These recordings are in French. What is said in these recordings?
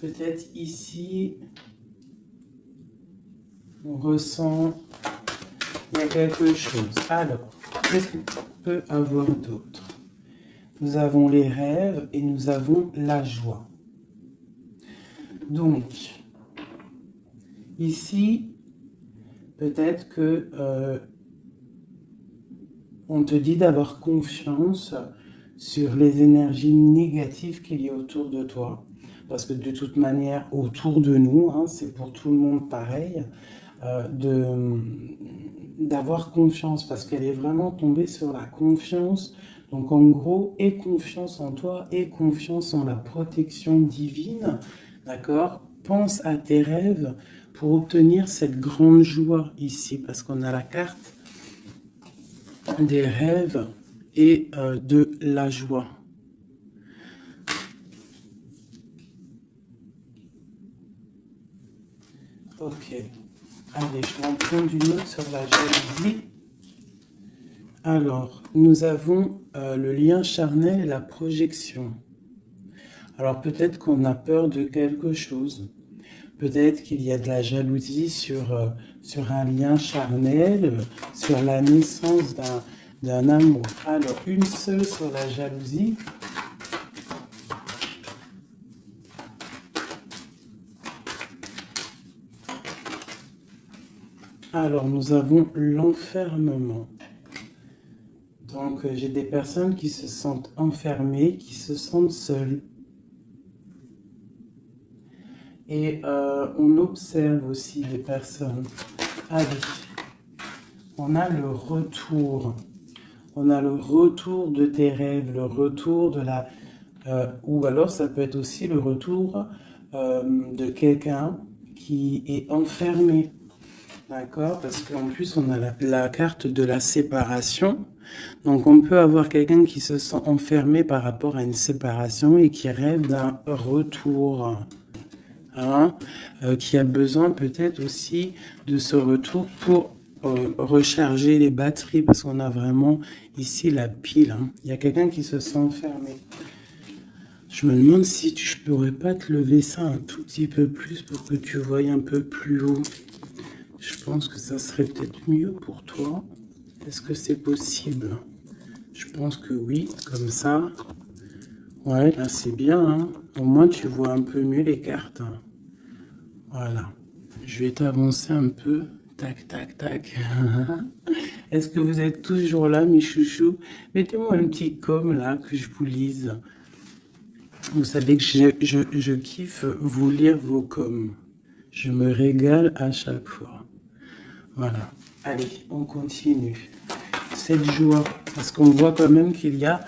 peut-être ici, on ressent, il y a quelque chose. Alors, qu'est-ce qu'on peut avoir d'autre? Nous avons les rêves et nous avons la joie. Donc, ici, peut-être que on te dit d'avoir confiance sur les énergies négatives qu'il y a autour de toi. Parce que de toute manière, autour de nous, hein, c'est pour tout le monde pareil, d'avoir confiance, parce qu'elle est vraiment tombée sur la confiance. Donc en gros, aie confiance en toi, aie confiance en la protection divine, d'accord? Pense à tes rêves pour obtenir cette grande joie ici, parce qu'on a la carte des rêves et de la joie. Ok. Allez, je vais en prendre une autre sur la jalousie. Alors, nous avons le lien charnel et la projection. Alors, peut-être qu'on a peur de quelque chose. Peut-être qu'il y a de la jalousie sur un lien charnel, sur la naissance d'un amour. Alors, une seule sur la jalousie. Alors, nous avons l'enfermement. Donc, j'ai des personnes qui se sentent enfermées, qui se sentent seules. Et on observe aussi des personnes. Allez, on a le retour. On a le retour de tes rêves, le retour de la... ou alors, ça peut être aussi le retour de quelqu'un qui est enfermé. D'accord? Parce qu'en plus, on a la carte de la séparation. Donc, on peut avoir quelqu'un qui se sent enfermé par rapport à une séparation et qui rêve d'un retour. Hein? Qui a besoin peut-être aussi de ce retour pour recharger les batteries. Parce qu'on a vraiment ici la pile. Hein. Il y a quelqu'un qui se sent enfermé. Je me demande si je pourrais pas te lever ça un tout petit peu plus pour que tu voyes un peu plus haut. Je pense que ça serait peut-être mieux pour toi. Est-ce que c'est possible? Je pense que oui, comme ça. Ouais, là c'est bien. Hein. Au moins tu vois un peu mieux les cartes. Hein. Voilà. Je vais t'avancer un peu. Tac, tac, tac. Est-ce que vous êtes toujours là, mes chouchous? Mettez-moi un petit com là, que je vous lise. Vous savez que je kiffe vous lire vos coms. Je me régale à chaque fois. Voilà. Allez, on continue. Cette joie, parce qu'on voit quand même qu'il y a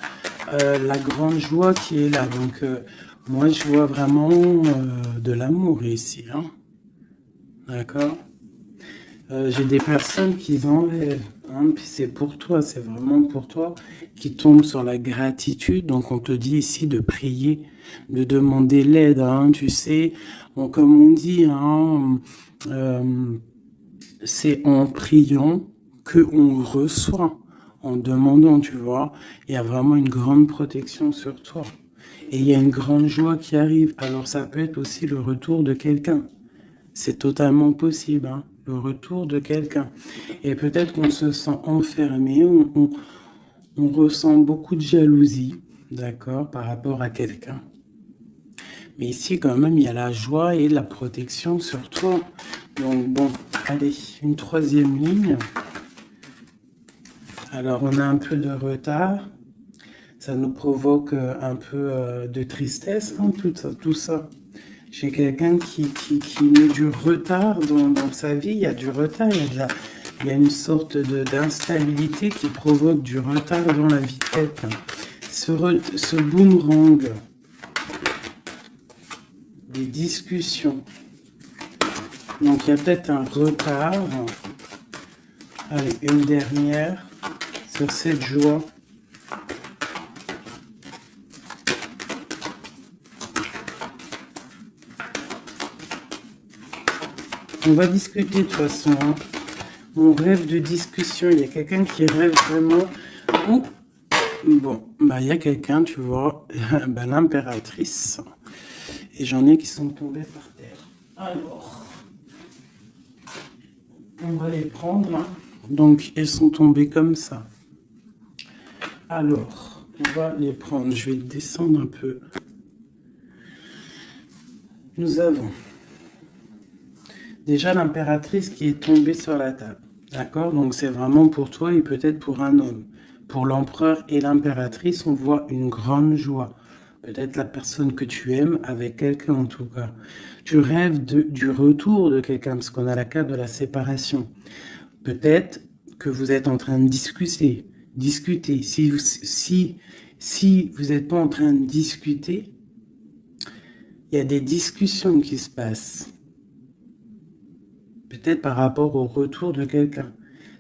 la grande joie qui est là. Donc, moi, je vois vraiment de l'amour ici. Hein. D'accord? J'ai des personnes qui enlèvent. Hein, puis c'est pour toi, c'est vraiment pour toi, qui tombent sur la gratitude. Donc, on te dit ici de prier, de demander l'aide. Hein, tu sais, comme on dit, hein, c'est en priant qu'on reçoit, en demandant, tu vois. Il y a vraiment une grande protection sur toi. Et il y a une grande joie qui arrive. Alors ça peut être aussi le retour de quelqu'un. C'est totalement possible, hein, le retour de quelqu'un. Et peut-être qu'on se sent enfermé, on ressent beaucoup de jalousie, d'accord, par rapport à quelqu'un. Mais ici, quand même, il y a la joie et la protection sur toi. Donc, bon, allez, une troisième ligne. Alors, on a un peu de retard. Ça nous provoque un peu de tristesse, hein, tout ça. J'ai quelqu'un qui met du retard dans sa vie. Il y a du retard, il y a une sorte d'instabilité qui provoque du retard dans la vitesse. Ce boomerang, des discussions. Donc, il y a peut-être un retard. Allez, une dernière sur cette joie. On va discuter de toute façon. Hein. On rêve de discussion. Il y a quelqu'un qui rêve vraiment. Oh. Bon, bah il y a quelqu'un, tu vois, bah, l'impératrice. et j'en ai qui sont tombés par terre. Alors, on va les prendre. Hein. Donc, elles sont tombées comme ça. Alors, on va les prendre. Je vais descendre un peu. Nous avons déjà l'impératrice qui est tombée sur la table. D'accord? Donc, c'est vraiment pour toi et peut-être pour un homme. Pour l'empereur et l'impératrice, on voit une grande joie. Peut-être la personne que tu aimes, avec quelqu'un en tout cas. Tu rêves du retour de quelqu'un, parce qu'on a la carte de la séparation. Peut-être que vous êtes en train de discuter. Si vous n'êtes pas en train de discuter, il y a des discussions qui se passent. Peut-être par rapport au retour de quelqu'un.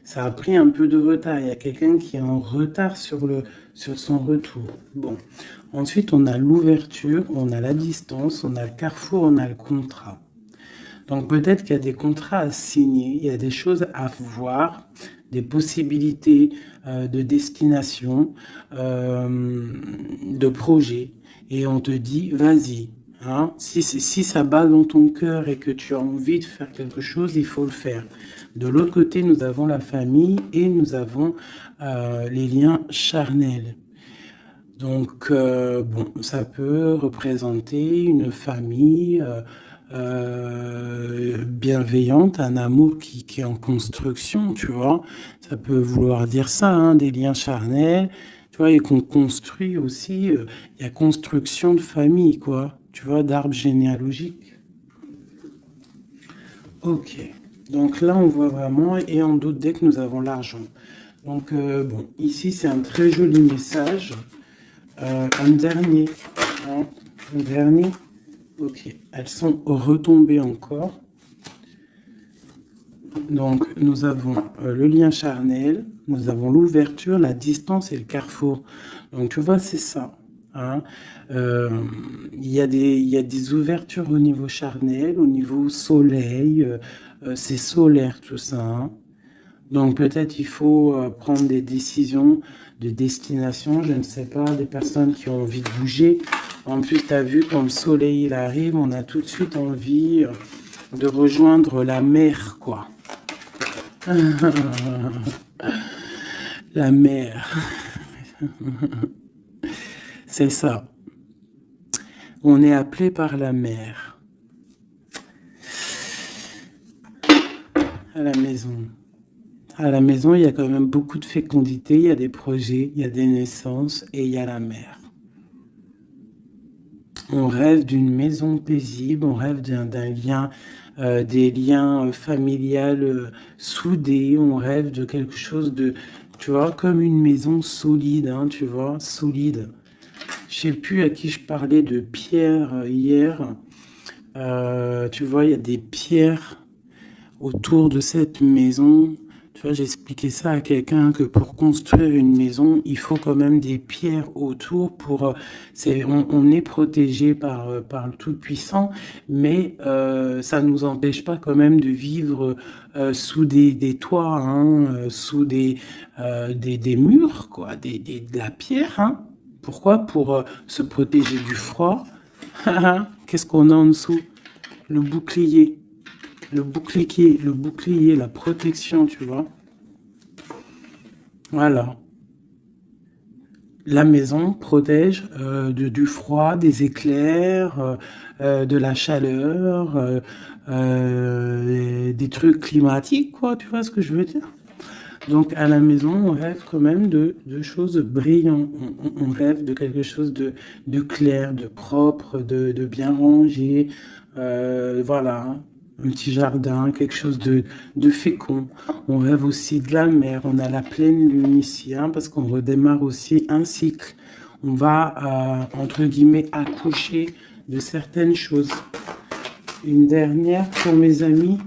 Ça a pris un peu de retard. Il y a quelqu'un qui est en retard sur son retour. Bon. Ensuite, on a l'ouverture, on a la distance, on a le carrefour, on a le contrat. Donc peut-être qu'il y a des contrats à signer, il y a des choses à voir, des possibilités de destination, de projet. Et on te dit, vas-y. Hein, si ça bat dans ton cœur et que tu as envie de faire quelque chose, il faut le faire. De l'autre côté, nous avons la famille et nous avons les liens charnels. Donc, bon, ça peut représenter une famille bienveillante, un amour qui est en construction, tu vois. Ça peut vouloir dire ça, hein, des liens charnels, tu vois, et qu'on construit aussi, il y a construction de famille, quoi, tu vois, d'arbre généalogique. Ok, donc là, on voit vraiment, et on doute dès que nous avons l'argent. Donc, bon, ici, c'est un très joli message. Un dernier, hein, un dernier. Ok, elles sont retombées encore. Donc, nous avons le lien charnel, nous avons l'ouverture, la distance et le carrefour. Donc, tu vois, c'est ça. Hein. Il y a des ouvertures au niveau charnel, au niveau soleil. C'est solaire, tout ça. Hein. Donc, peut-être il faut prendre des décisions de destination, je ne sais pas, des personnes qui ont envie de bouger. En plus, tu as vu, quand le soleil il arrive, on a tout de suite envie de rejoindre la mer, quoi. La mer. C'est ça. On est appelé par la mer. À la maison. À la maison, il y a quand même beaucoup de fécondité, il y a des projets, il y a des naissances et il y a la mer. On rêve d'une maison paisible, on rêve d'un lien, des liens familiales soudés, on rêve de quelque chose de, tu vois, comme une maison solide, hein, tu vois, solide. Je sais plus à qui je parlais de pierre hier. Tu vois, il y a des pierres autour de cette maison. Tu vois, j'ai expliqué ça à quelqu'un que pour construire une maison, il faut quand même des pierres autour pour... on est protégé par le Tout-Puissant, mais ça ne nous empêche pas quand même de vivre sous des toits, hein, sous des murs, quoi, de la pierre. Hein. Pourquoi? Pour se protéger du froid. Qu'est-ce qu'on a en dessous? Le bouclier. Le bouclier, la protection, tu vois. Voilà. La maison protège du froid, des éclairs, de la chaleur, des trucs climatiques, quoi. Tu vois ce que je veux dire? Donc, à la maison, on rêve quand même de choses brillantes. On rêve de quelque chose de clair, de propre, de bien rangé. Voilà. Un petit jardin, quelque chose de fécond. On rêve aussi de la mer. On a la pleine lune ici, hein, parce qu'on redémarre aussi un cycle. On va, entre guillemets, accoucher de certaines choses. Une dernière pour mes amis.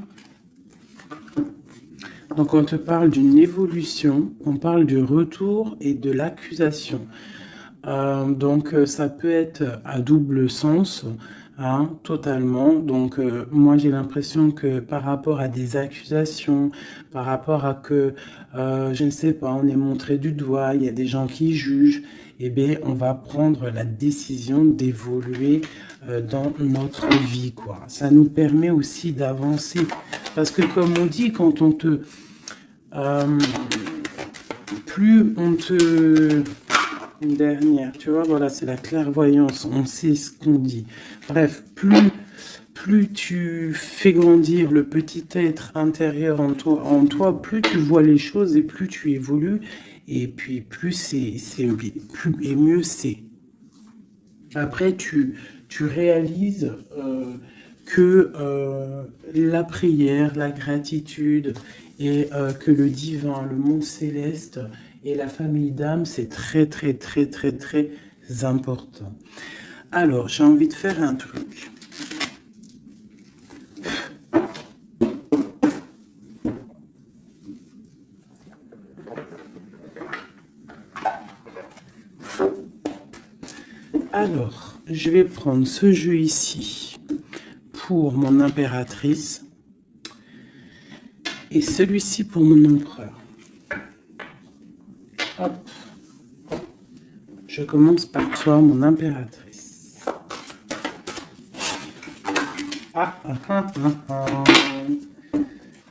Donc, on te parle d'une évolution, on parle du retour et de l'accusation. Donc, ça peut être à double sens. hein, totalement. Donc, moi, j'ai l'impression que par rapport à des accusations, par rapport à que, je ne sais pas, on est montré du doigt, il y a des gens qui jugent, eh bien, on va prendre la décision d'évoluer dans notre vie, quoi. Ça nous permet aussi d'avancer. Parce que, comme on dit, quand on te... plus on te... Une dernière, tu vois, voilà, c'est la clairvoyance, on sait ce qu'on dit. Bref, plus tu fais grandir le petit être intérieur en toi, plus tu vois les choses et plus tu évolues, et puis plus plus et mieux c'est. Après, tu réalises que la prière, la gratitude et que le divin, le monde céleste et la famille d'âme, c'est très, très, très, très, très important. Alors, j'ai envie de faire un truc. Alors, je vais prendre ce jeu ici pour mon impératrice et celui-ci pour mon empereur. Hop. Je commence par toi, mon impératrice.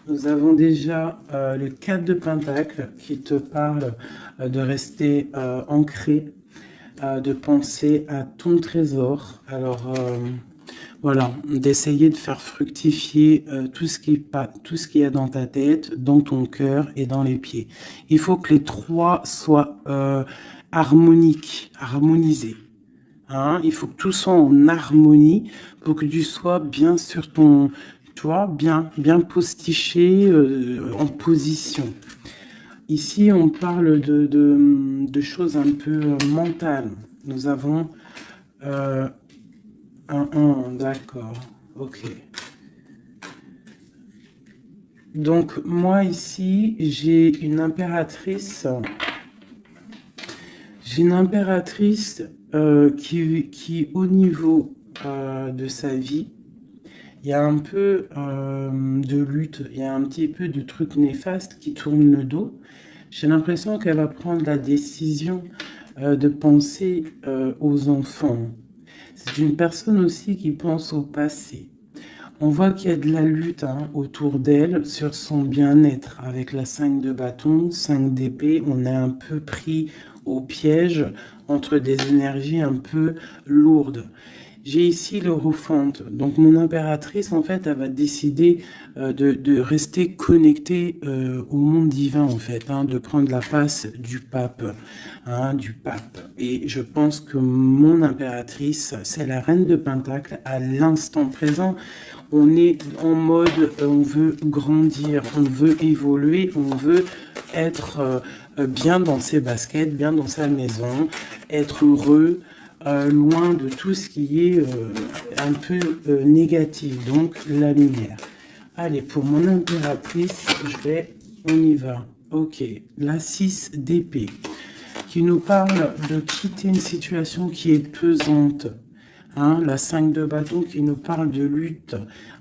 Nous avons déjà le 4 de Pentacle qui te parle de rester ancré, de penser à ton trésor. Alors, voilà, d'essayer de faire fructifier tout ce qu'il y a dans ta tête, dans ton cœur et dans les pieds. Il faut que les trois soient harmonisés. Hein, il faut que tout soit en harmonie pour que tu sois bien sur ton, tu vois, bien postiché en position. Ici, on parle de choses un peu mentales. Nous avons d'accord, ok. Donc, moi, ici, j'ai une impératrice. J'ai une impératrice qui, au niveau de sa vie, il y a un peu de lutte, il y a un petit peu de trucs néfastes qui tournent le dos. J'ai l'impression qu'elle va prendre la décision de penser aux enfants. C'est une personne aussi qui pense au passé. On voit qu'il y a de la lutte autour d'elle sur son bien-être. Avec la 5 de bâton, 5 d'épée, on est un peu pris au piège entre des énergies un peu lourdes. J'ai ici l'Europhante. Donc mon impératrice, en fait, elle va décider de rester connectée au monde divin, en fait, de prendre la place du pape, Et je pense que mon impératrice, c'est la reine de Pentacle à l'instant présent. On est en mode, on veut grandir, on veut évoluer, on veut être bien dans ses baskets, bien dans sa maison, être heureux, loin de tout ce qui est un peu négatif, donc la lumière. Allez, pour mon impératrice, on y va. Ok, la 6 d'épée, qui nous parle de quitter une situation qui est pesante. La 5 de bâton qui nous parle de lutte,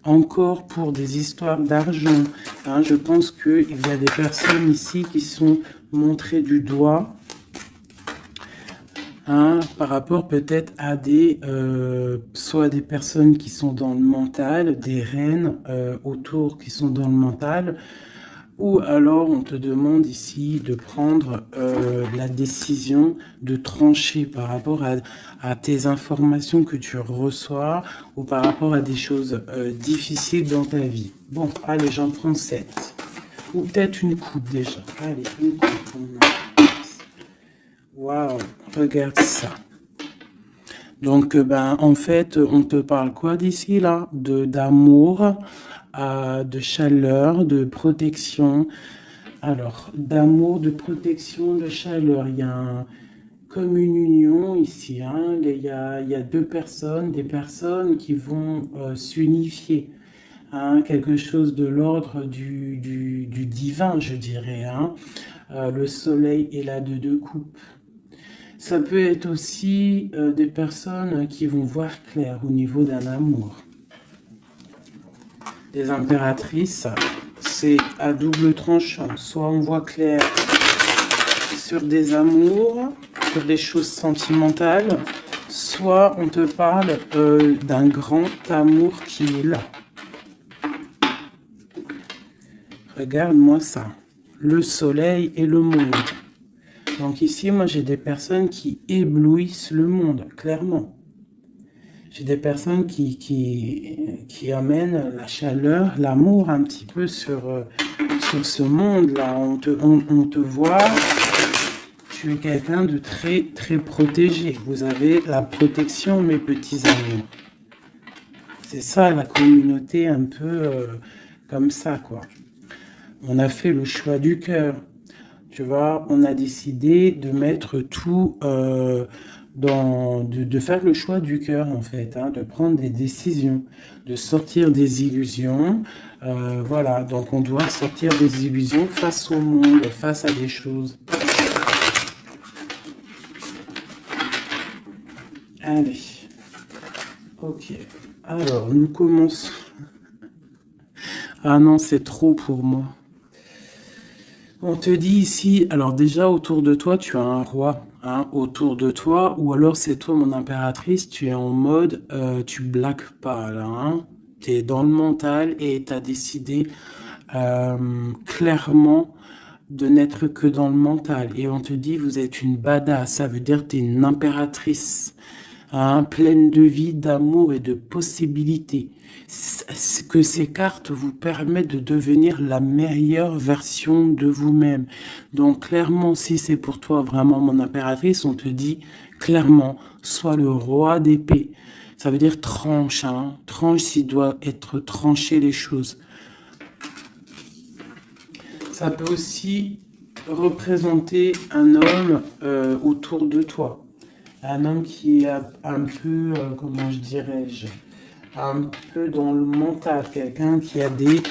encore pour des histoires d'argent. Je pense qu'il y a des personnes ici qui sont montrées du doigt, par rapport peut-être à soit des personnes qui sont dans le mental, des reines autour qui sont dans le mental, ou alors on te demande ici de prendre la décision de trancher par rapport à tes informations que tu reçois ou par rapport à des choses difficiles dans ta vie. Bon, allez, j'en prends 7. Ou peut-être une coupe déjà. Allez, une coupe. Waouh, regarde ça. Donc, en fait, on te parle quoi d'ici là? D'amour, de chaleur, de protection. Alors, d'amour, de protection, de chaleur. Il y a comme une union ici. Il y a deux personnes, des personnes qui vont s'unifier. Quelque chose de l'ordre du divin, je dirais. Le soleil est là de deux coupes. Ça peut être aussi des personnes qui vont voir clair au niveau d'un amour. Les impératrices, c'est à double tranchant. Soit on voit clair sur des amours, sur des choses sentimentales, soit on te parle d'un grand amour qui est là. Regarde-moi ça. Le soleil et le monde. Donc ici, moi, j'ai des personnes qui éblouissent le monde, clairement. J'ai des personnes qui amènent la chaleur, l'amour un petit peu sur ce monde-là. On te voit, tu es quelqu'un de très, très protégé. Vous avez la protection, mes petits amours. C'est ça, la communauté un peu comme ça, quoi. On a fait le choix du cœur. Tu vois, on a décidé de mettre tout de faire le choix du cœur, en fait, hein, de prendre des décisions, de sortir des illusions. Voilà, donc on doit sortir des illusions face au monde, face à des choses. Allez, ok. Alors, nous commençons. Ah non, c'est trop pour moi. On te dit ici, alors déjà autour de toi, tu as un roi, hein, autour de toi, ou alors c'est toi mon impératrice, tu es en mode, tu blagues pas là, hein, tu es dans le mental et tu as décidé clairement de n'être que dans le mental. Et on te dit, vous êtes une badass, ça veut dire que tu es une impératrice, hein, pleine de vie, d'amour et de possibilités. Que ces cartes vous permettent de devenir la meilleure version de vous-même. Donc clairement, si c'est pour toi vraiment mon impératrice, on te dit clairement, sois le roi d'épée. Ça veut dire tranche, hein, tranche s'il doit être tranché les choses. Ça peut aussi représenter un homme autour de toi. Un homme qui est un peu, comment je dirais-je, un peu dans le mental, quelqu'un qui a des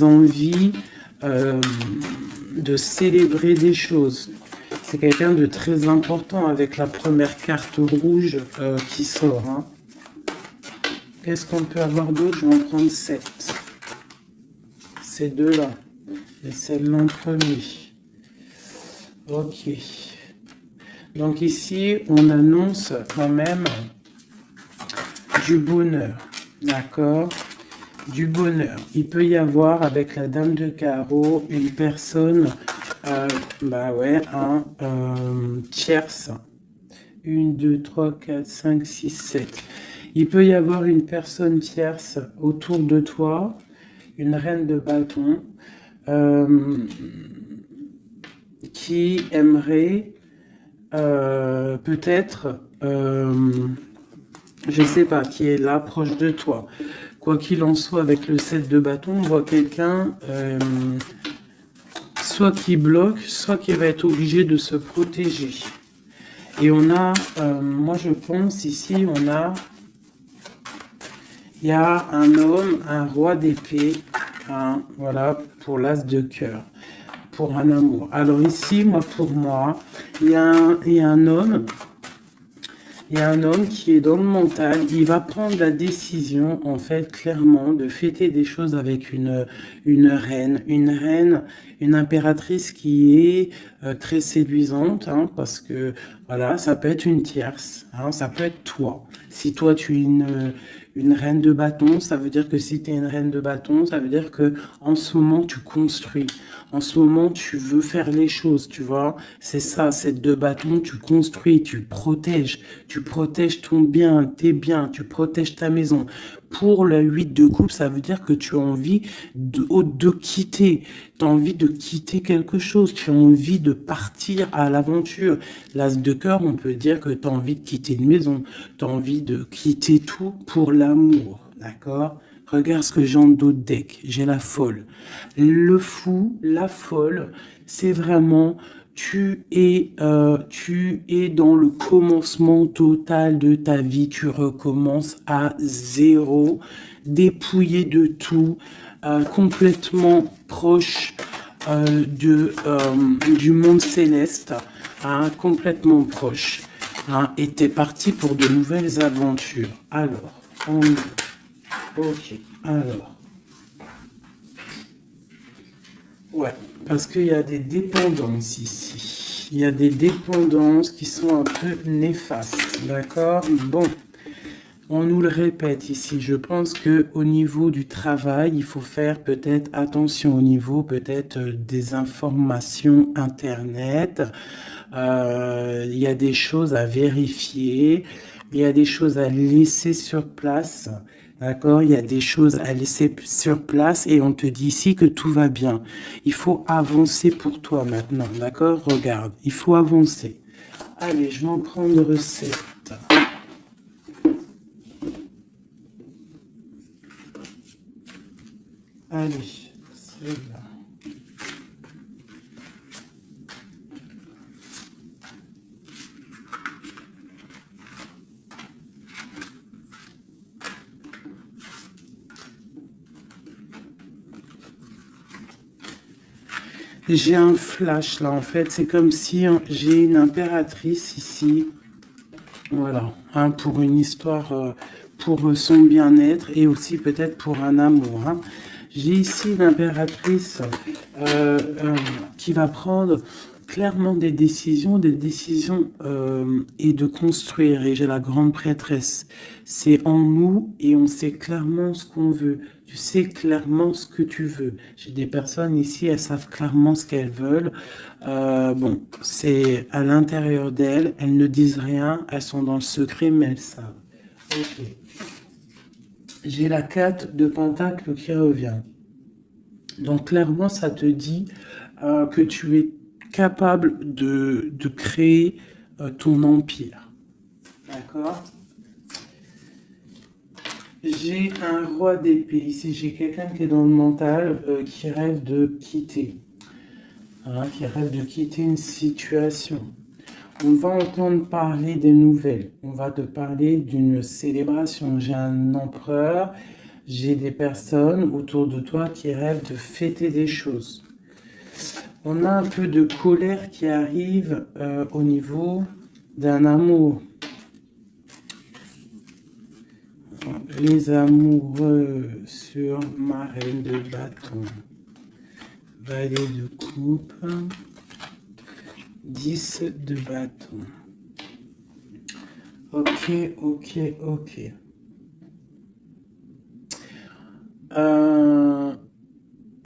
envies de célébrer des choses. C'est quelqu'un de très important avec la première carte rouge qui sort. Hein. Qu'est-ce qu'on peut avoir d'autre? Je vais en prendre 7. Ces deux-là. Et celle-là en premier. Ok. Donc ici, on annonce quand même du bonheur. D'accord, du bonheur. Il peut y avoir avec la dame de carreau une personne, bah ouais, un tierce. 1, 2, 3, 4, 5, 6, 7. Il peut y avoir une personne tierce autour de toi, une reine de bâton, qui aimerait peut-être, je sais pas, qui est là proche de toi. Quoi qu'il en soit, avec le 7 de bâton, on voit quelqu'un soit qui bloque, soit qui va être obligé de se protéger. Et on a, moi je pense ici, il y a un homme, un roi d'épée, hein, voilà, pour l'as de cœur, pour un amour. Alors ici, pour moi, il y a un homme. Il y a un homme qui est dans le mental, il va prendre la décision, en fait, clairement, de fêter des choses avec une reine, une impératrice qui est très séduisante, hein, parce que, voilà, ça peut être une tierce, hein, ça peut être toi. Si toi, tu es une reine de bâton, ça veut dire que si tu es une reine de bâton, ça veut dire que en ce moment, tu construis. En ce moment, tu veux faire les choses, tu vois. C'est ça, cette de bâton, tu construis, tu protèges ton bien, tes biens, tu protèges ta maison. Pour le 8 de coupe, ça veut dire que tu as envie de quitter. Tu as envie de quitter quelque chose. Tu as envie de partir à l'aventure. L'as de cœur, on peut dire que tu as envie de quitter une maison. Tu as envie de quitter tout pour l'amour. D'accord ? Regarde ce que j'ai en dos de deck. J'ai la folle. Le fou, la folle, c'est vraiment... Tu es dans le commencement total de ta vie. Tu recommences à zéro, dépouillé de tout, complètement proche du monde céleste, hein, complètement proche. Hein, et tu es parti pour de nouvelles aventures. Alors, ok, alors. Ouais, parce qu'il y a des dépendances ici. Il y a des dépendances qui sont un peu néfastes, d'accord? Bon, on nous le répète ici. Je pense qu'au niveau du travail, il faut faire peut-être attention au niveau peut-être des informations Internet. Il y a des choses à vérifier. Il y a des choses à laisser sur place. D'accord? Il y a des choses à laisser sur place et on te dit ici que tout va bien. Il faut avancer pour toi maintenant. D'accord? Regarde, il faut avancer. Allez, je vais en prendre recette. Allez, c'est là. J'ai un flash là, en fait, c'est comme si j'ai une impératrice ici, voilà, hein, pour une histoire, pour son bien-être et aussi peut-être pour un amour. Hein. J'ai ici l'impératrice qui va prendre clairement des décisions et de construire. Et j'ai la grande prêtresse. C'est en nous et on sait clairement ce qu'on veut. Tu sais clairement ce que tu veux. J'ai des personnes ici, elles savent clairement ce qu'elles veulent. Bon, c'est à l'intérieur d'elles. Elles ne disent rien. Elles sont dans le secret, mais elles savent. Ok. J'ai la 4 de Pentacle qui revient. Donc clairement, ça te dit que tu es capable de créer ton empire. D'accord? J'ai un roi d'épée. Ici, j'ai quelqu'un qui est dans le mental, qui rêve de quitter. Hein, qui rêve de quitter une situation. On va entendre parler des nouvelles. On va te parler d'une célébration. J'ai un empereur. J'ai des personnes autour de toi qui rêvent de fêter des choses. On a un peu de colère qui arrive au niveau d'un amour. Les amoureux sur ma reine de bâton. Valet de coupe. 10 de bâton. Ok, ok, ok.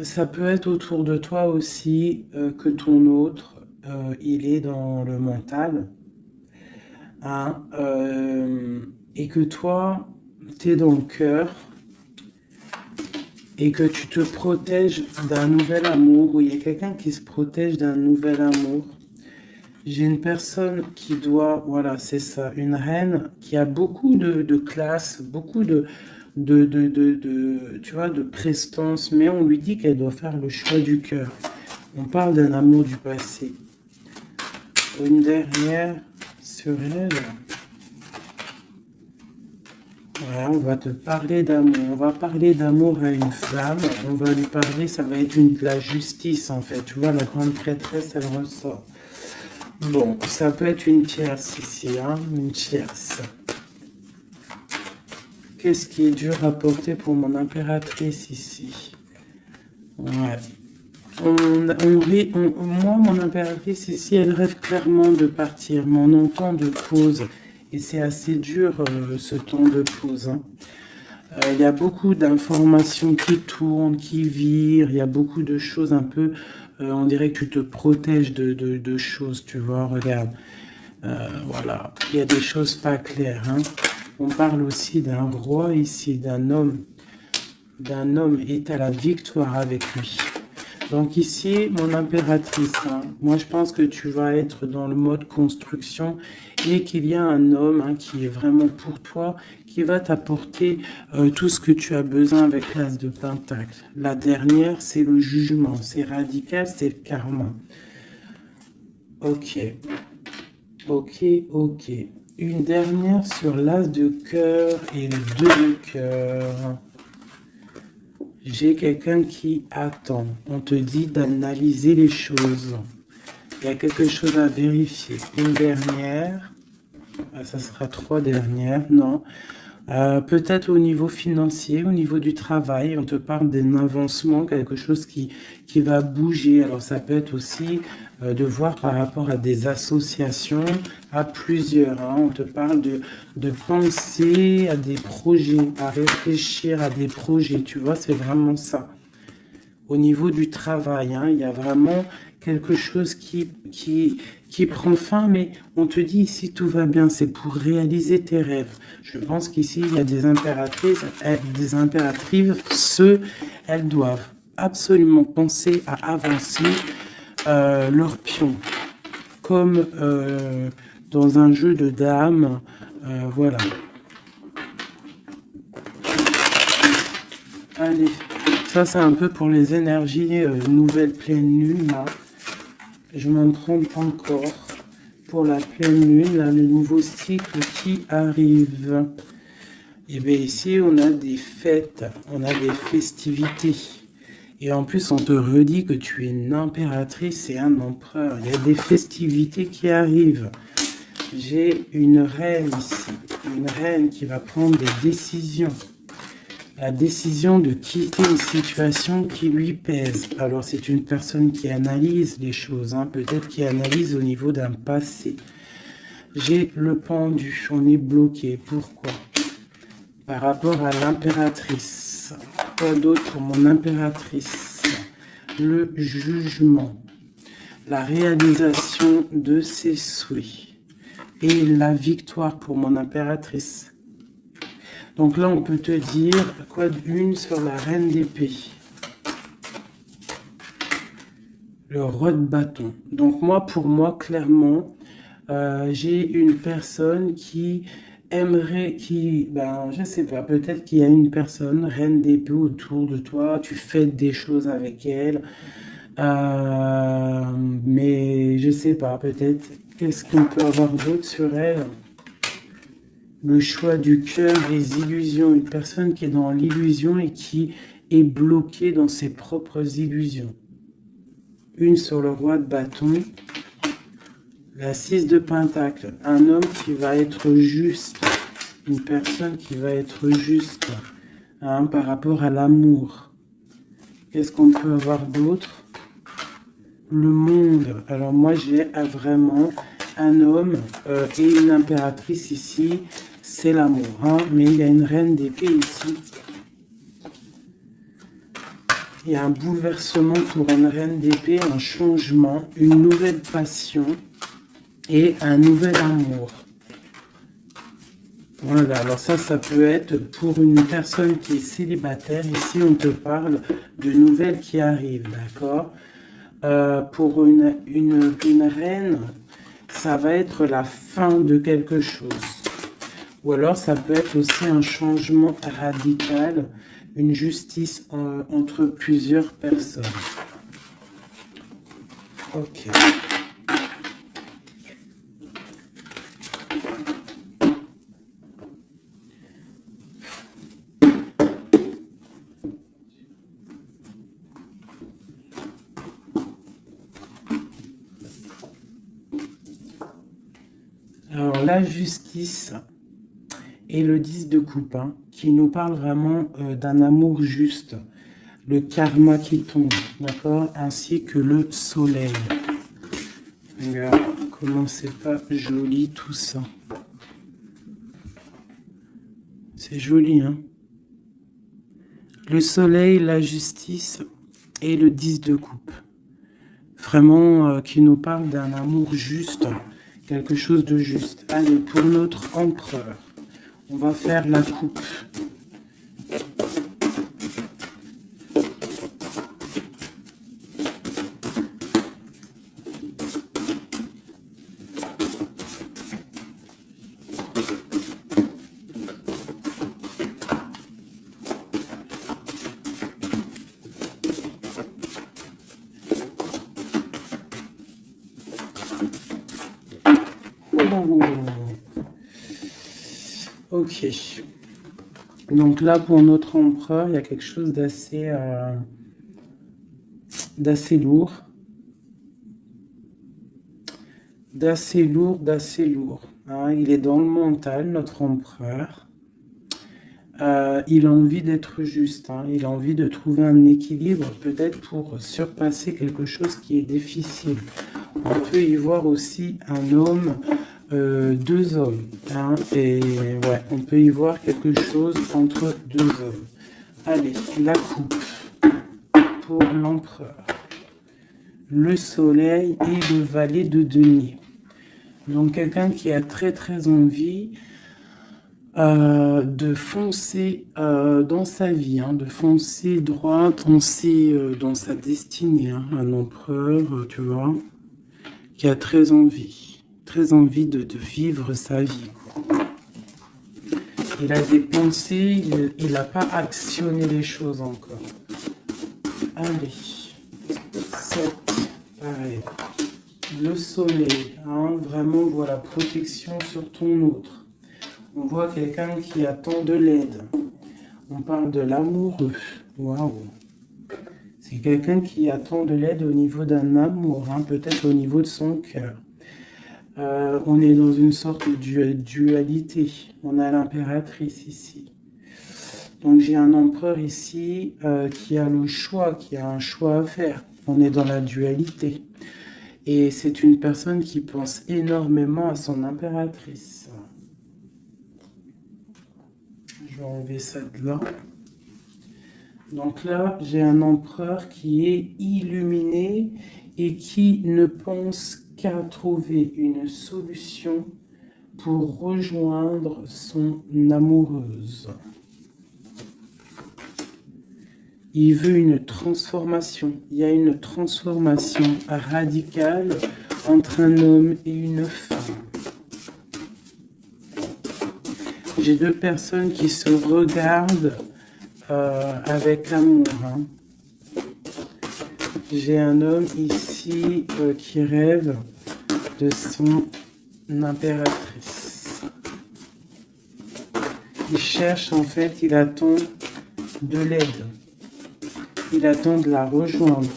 Ça peut être autour de toi aussi que ton autre, il est dans le mental. Hein, et que toi, tu es dans le cœur. Et que tu te protèges d'un nouvel amour. Ou il y a quelqu'un qui se protège d'un nouvel amour. J'ai une personne qui doit, voilà, c'est ça, une reine qui a beaucoup de classe, beaucoup tu vois, de prestance, mais on lui dit qu'elle doit faire le choix du cœur. On parle d'un amour du passé. Une dernière sur elle. Voilà, on va te parler d'amour. On va parler d'amour à une femme. On va lui parler, ça va être la justice en fait. Tu vois, la grande prêtresse, elle ressort. Bon, ça peut être une tierce ici, hein, une tierce. Qu'est-ce qui est dur à porter pour mon impératrice ici? Ouais. Moi, mon impératrice ici, elle rêve clairement de partir, mais on entend de pause. Et c'est assez dur, ce temps de pause. Hein. Il y a beaucoup d'informations qui tournent, qui virent. Il y a beaucoup de choses un peu... on dirait que tu te protèges de choses, tu vois. Regarde. Voilà. Il y a des choses pas claires. Hein. On parle aussi d'un roi ici, d'un homme. D'un homme est à la victoire avec lui. Donc ici, mon impératrice, hein, moi je pense que tu vas être dans le mode construction et qu'il y a un homme hein, qui est vraiment pour toi, qui va t'apporter tout ce que tu as besoin avec l'as de pentacle. La dernière, c'est le jugement, c'est radical, c'est le karma. Ok, ok, ok. Une dernière sur l'as de cœur et le 2 de cœur. J'ai quelqu'un qui attend. On te dit d'analyser les choses. Il y a quelque chose à vérifier. Une dernière. Ça sera 3 dernières, non. Peut-être au niveau financier, au niveau du travail, on te parle d'un avancement, quelque chose qui va bouger. Alors ça peut être aussi de voir par rapport à des associations, à plusieurs. Hein. On te parle de penser à des projets, à réfléchir à des projets. Tu vois, c'est vraiment ça. Au niveau du travail, hein, il y a vraiment quelque chose qui prend fin, mais on te dit ici tout va bien, c'est pour réaliser tes rêves. Je pense qu'ici il y a des impératrices, elles doivent absolument penser à avancer leur pion, comme dans un jeu de dames, voilà. Allez, ça c'est un peu pour les énergies nouvelle pleine lune là. Je m'en trompe encore pour la pleine lune, là, le nouveau cycle qui arrive. Et bien ici, on a des fêtes, on a des festivités. Et en plus, on te redit que tu es une impératrice et un empereur. Il y a des festivités qui arrivent. J'ai une reine ici, une reine qui va prendre des décisions. La décision de quitter une situation qui lui pèse. Alors, c'est une personne qui analyse les choses, hein, peut-être qui analyse au niveau d'un passé. J'ai le pendu, on est bloqué. Pourquoi? Par rapport à l'impératrice. Quoi d'autre pour mon impératrice? Le jugement. La réalisation de ses souhaits. Et la victoire pour mon impératrice. Donc là, on peut te dire quoi d'une sur la reine d'épée. Le roi de bâton. Donc moi, pour moi, clairement, j'ai une personne qui aimerait, je sais pas, peut-être qu'il y a une personne, reine d'épée autour de toi, tu fais des choses avec elle, mais je sais pas, peut-être, qu'est-ce qu'on peut avoir d'autre sur elle? Le choix du cœur, les illusions. Une personne qui est dans l'illusion et qui est bloquée dans ses propres illusions. Une sur le roi de bâton. La 6 de pentacle. Un homme qui va être juste. Une personne qui va être juste hein, par rapport à l'amour. Qu'est-ce qu'on peut avoir d'autre? Le monde. Alors moi j'ai vraiment un homme et une impératrice ici. C'est l'amour, hein, mais il y a une reine d'épée ici. Il y a un bouleversement pour une reine d'épée, un changement, une nouvelle passion et un nouvel amour. Voilà, alors ça peut être pour une personne qui est célibataire. Ici, on te parle de nouvelles qui arrivent, d'accord? Pour une reine, ça va être la fin de quelque chose. Ou alors, ça peut être aussi un changement radical, une justice entre plusieurs personnes. Ok. Alors, la justice et le 10 de coupe, hein, qui nous parle vraiment d'un amour juste, le karma qui tombe, d'accord, ainsi que le soleil. Regarde comment c'est pas joli tout ça. C'est joli, hein. Le soleil, la justice et le 10 de coupe. Vraiment qui nous parle d'un amour juste, quelque chose de juste. Allez, pour notre empereur, on va faire la coupe. Ok. Donc là, pour notre empereur, il y a quelque chose d'assez lourd. D'assez lourd. hein, il est dans le mental, notre empereur. Il a envie d'être juste, hein, il a envie de trouver un équilibre, peut-être pour surpasser quelque chose qui est difficile. On peut y voir aussi un homme, deux hommes, hein, et ouais, on peut y voir quelque chose entre deux hommes. Allez, la coupe pour l'empereur, le soleil et le valet de denier. Donc quelqu'un qui a très envie de foncer dans sa vie, hein, de foncer droit dans sa destinée, hein, un empereur, tu vois, qui a très envie de vivre sa vie, quoi. Il a des pensées, il n'a pas actionné les choses encore. Allez, 7, pareil. Le soleil, hein, vraiment, voilà, protection sur ton autre. On voit quelqu'un qui attend de l'aide. On parle de l'amoureux. Waouh. C'est quelqu'un qui attend de l'aide au niveau d'un amour, hein, peut-être au niveau de son cœur. On est dans une sorte de dualité. On a l'impératrice ici. Donc j'ai un empereur ici qui a le choix, qui a un choix à faire. On est dans la dualité. Et c'est une personne qui pense énormément à son impératrice. Je vais enlever ça de là. Donc là, j'ai un empereur qui est illuminé et qui ne pense qu'à trouver une solution pour rejoindre son amoureuse. Il veut une transformation. Il y a une transformation radicale entre un homme et une femme. J'ai deux personnes qui se regardent avec amour, hein. J'ai un homme ici qui rêve de son impératrice. Il cherche, en fait, il attend de l'aide. Il attend de la rejoindre.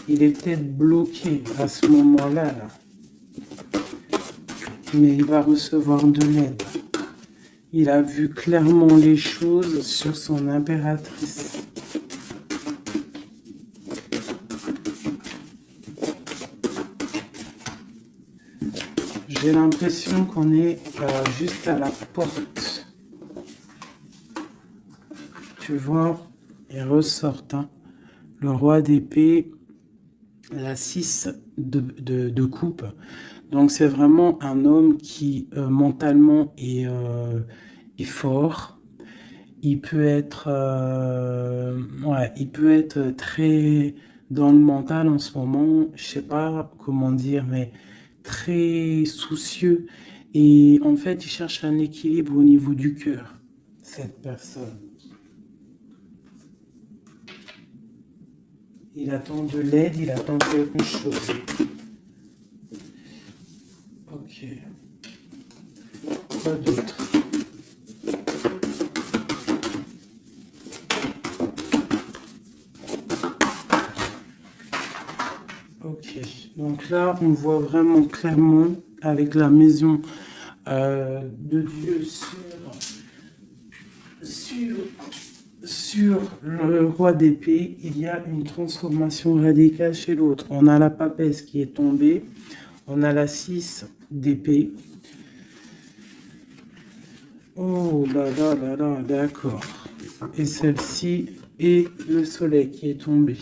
Il est peut-être bloqué à ce moment-là, là. Mais il va recevoir de l'aide. Il a vu clairement les choses sur son impératrice. J'ai l'impression qu'on est juste à la porte. Tu vois, ils ressortent, hein. Le roi d'épée, la 6 de coupe. Donc c'est vraiment un homme qui mentalement est fort. Il peut être, ouais, il peut être très dans le mental en ce moment. Je sais pas comment dire, mais très soucieux. Et en fait, il cherche un équilibre au niveau du cœur, cette personne. Il attend de l'aide, il attend quelque chose. Ok. Quoi d'autre? Ok. Donc là, on voit vraiment clairement avec la maison de Dieu sur le roi d'épée, il y a une transformation radicale chez l'autre. On a la papesse qui est tombée. On a la 6 d'épée. Oh là là là là, d'accord. Et celle-ci est le soleil qui est tombé.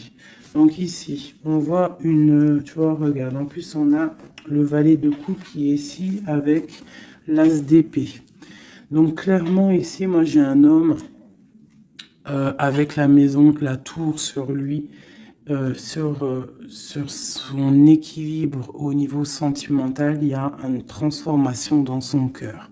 Donc ici, on voit une... Tu vois, regarde. En plus, on a le valet de coupe qui est ici avec l'as d'épée. Donc clairement, ici, moi, j'ai un homme avec la maison, la tour sur lui, sur son équilibre au niveau sentimental, il y a une transformation dans son cœur.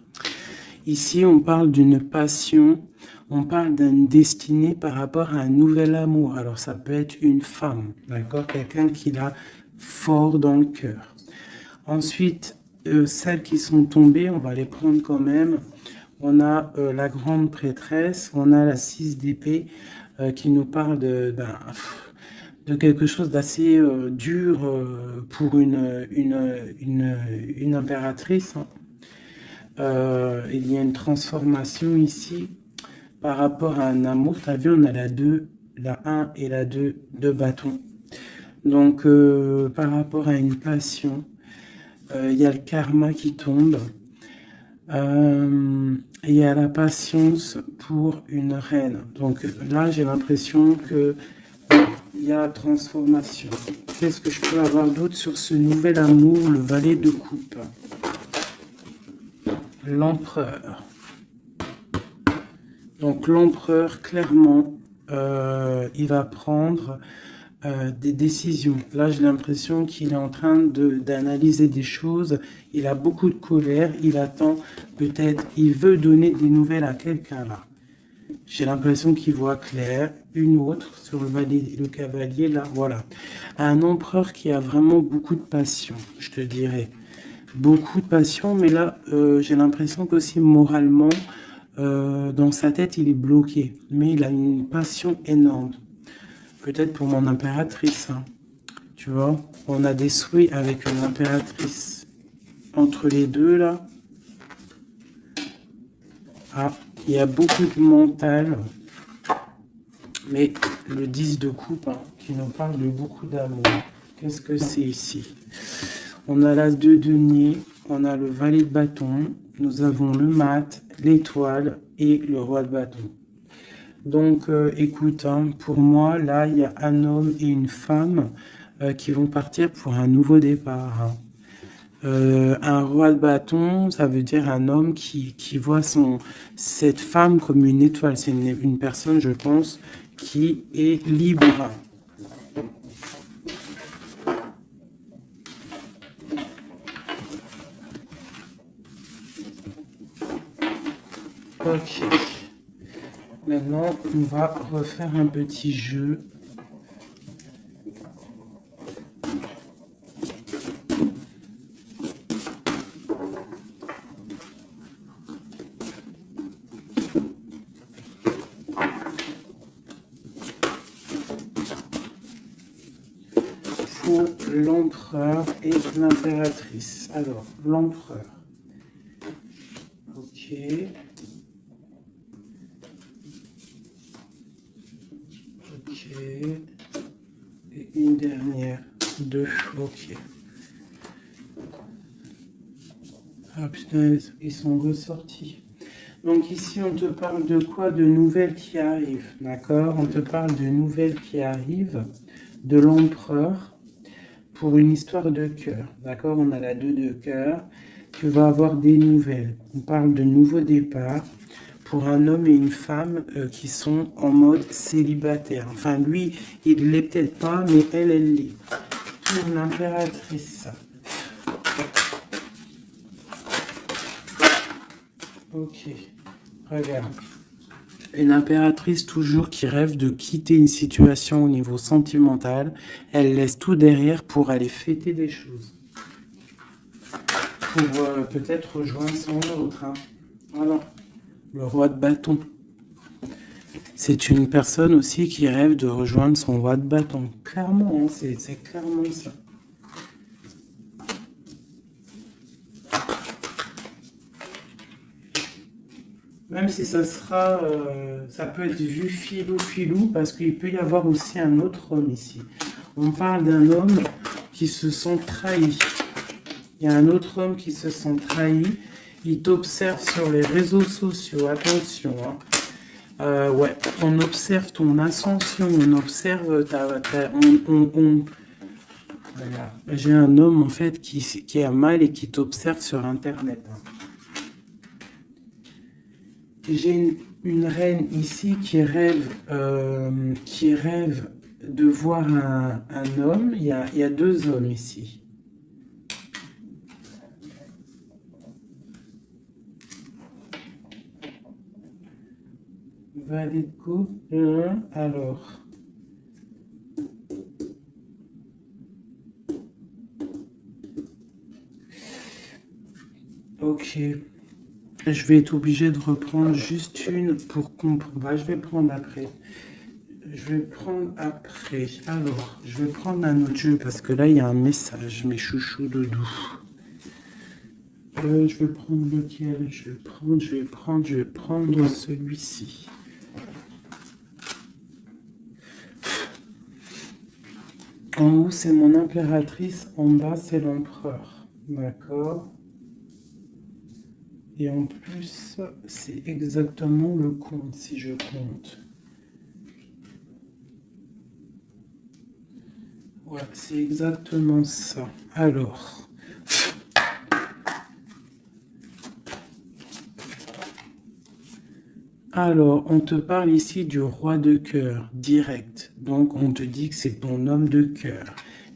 Ici, on parle d'une passion, on parle d'une destinée par rapport à un nouvel amour. Alors, ça peut être une femme, d'accord? Quelqu'un qui l'a fort dans le cœur. Ensuite, celles qui sont tombées, on va les prendre quand même. On a la grande prêtresse, on a la 6 d'épée qui nous parle de quelque chose d'assez dur pour une impératrice, hein. il y a une transformation ici par rapport à un amour. Tu as vu, on a la 2, la 1 et la 2 de bâton. Donc, par rapport à une passion, il y a le karma qui tombe. Il y a la patience pour une reine. Donc là, j'ai l'impression que il y a transformation. Qu'est-ce que je peux avoir d'autre sur ce nouvel amour, le valet de coupe? L'empereur. Donc l'empereur, clairement, il va prendre des décisions. Là, j'ai l'impression qu'il est en train d'analyser des choses. Il a beaucoup de colère. Il attend, peut-être, il veut donner des nouvelles à quelqu'un là. J'ai l'impression qu'il voit clair. Une autre sur le cavalier là, voilà. Un empereur qui a vraiment beaucoup de passion, je te dirais. Beaucoup de passion, mais là, j'ai l'impression qu'aussi moralement, dans sa tête, il est bloqué. Mais il a une passion énorme. Peut-être pour mon impératrice, hein. Tu vois, on a des souhaits avec une impératrice. Entre les deux, là. Ah, il y a beaucoup de mental. Mais le 10 de coupe, hein, qui nous parle de beaucoup d'amour. Qu'est-ce que c'est ici? On a la 2 de denier, on a le valet de bâton, nous avons le mat, l'étoile et le roi de bâton. Donc, écoute, hein, pour moi, là, il y a un homme et une femme qui vont partir pour un nouveau départ. Hein. Un roi de bâton, ça veut dire un homme qui voit cette femme comme une étoile. C'est une personne, je pense, qui est libre. Ok. Maintenant, on va refaire un petit jeu. Pour l'empereur et l'impératrice. Alors, l'empereur. Ok. Ok. Et une dernière. 2. Ok. Ah putain, ils sont ressortis. Donc ici, on te parle de quoi? De nouvelles qui arrivent. D'accord? On te parle de nouvelles qui arrivent. De l'empereur. Pour une histoire de cœur, d'accord? On a la 2 de cœur. Tu vas avoir des nouvelles. On parle de nouveaux départs pour un homme et une femme qui sont en mode célibataire. Enfin, lui, il l'est peut-être pas, mais elle l'est. Pour l'impératrice. Ok, regarde. Une impératrice toujours qui rêve de quitter une situation au niveau sentimental. Elle laisse tout derrière pour aller fêter des choses. Pour peut-être rejoindre son autre. Hein. Voilà. Le roi de bâton. C'est une personne aussi qui rêve de rejoindre son roi de bâton. Clairement, hein, c'est clairement ça. Même si ça sera, ça peut être vu filou, parce qu'il peut y avoir aussi un autre homme ici. On parle d'un homme qui se sent trahi. Il y a un autre homme qui se sent trahi. Il t'observe sur les réseaux sociaux. Attention. Hein. Ouais, on observe ton ascension. On observe Voilà. J'ai un homme en fait qui a mal et qui t'observe sur Internet. Hein. J'ai une reine ici qui rêve de voir un homme. Il y a 2 hommes ici. Valet de coupe. Alors. Ok. Je vais être obligé de reprendre juste une pour comprendre. Bah, je vais prendre après. Alors, je vais prendre un autre jeu parce que là, il y a un message, mes chouchous doudous. Je vais prendre lequel? Je vais prendre celui-ci. En haut, c'est mon impératrice. En bas, c'est l'empereur. D'accord? Et en plus, c'est exactement le compte, si je compte. Ouais, c'est exactement ça. Alors, on te parle ici du roi de cœur, direct. Donc, on te dit que c'est ton homme de cœur.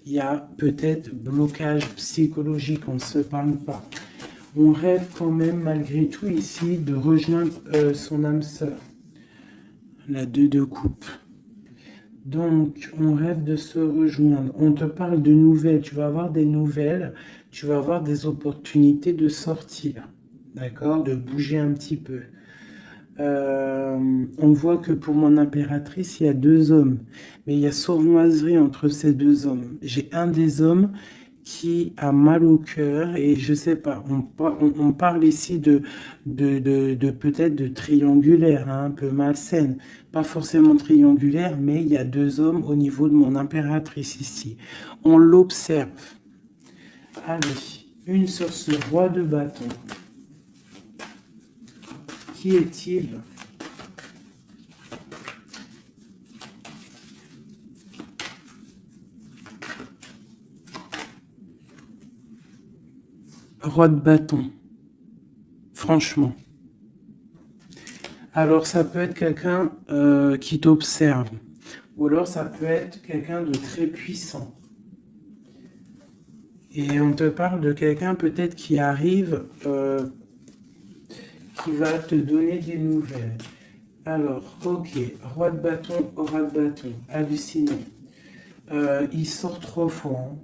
Il y a peut-être blocage psychologique, on ne se parle pas. On rêve quand même, malgré tout, ici, de rejoindre son âme sœur. La 2 de coupe. Donc, on rêve de se rejoindre. On te parle de nouvelles. Tu vas avoir des nouvelles. Tu vas avoir des opportunités de sortir. D'accord? De bouger un petit peu. On voit que pour mon impératrice, il y a 2 hommes. Mais il y a sournoiserie entre ces 2 hommes. J'ai un des hommes qui a mal au cœur et je sais pas, on parle ici de peut-être de triangulaire, hein, un peu malsaine. Pas forcément triangulaire, mais il y a 2 hommes au niveau de mon impératrice ici. On l'observe. Allez, une sur ce roi de bâton. Qui est-il? Roi de bâton. Franchement. Alors, ça peut être quelqu'un qui t'observe. Ou alors, ça peut être quelqu'un de très puissant. Et on te parle de quelqu'un peut-être qui arrive, qui va te donner des nouvelles. Alors, ok, roi de bâton, aura de bâton, hallucinant. Il sort 3 fois. Hein.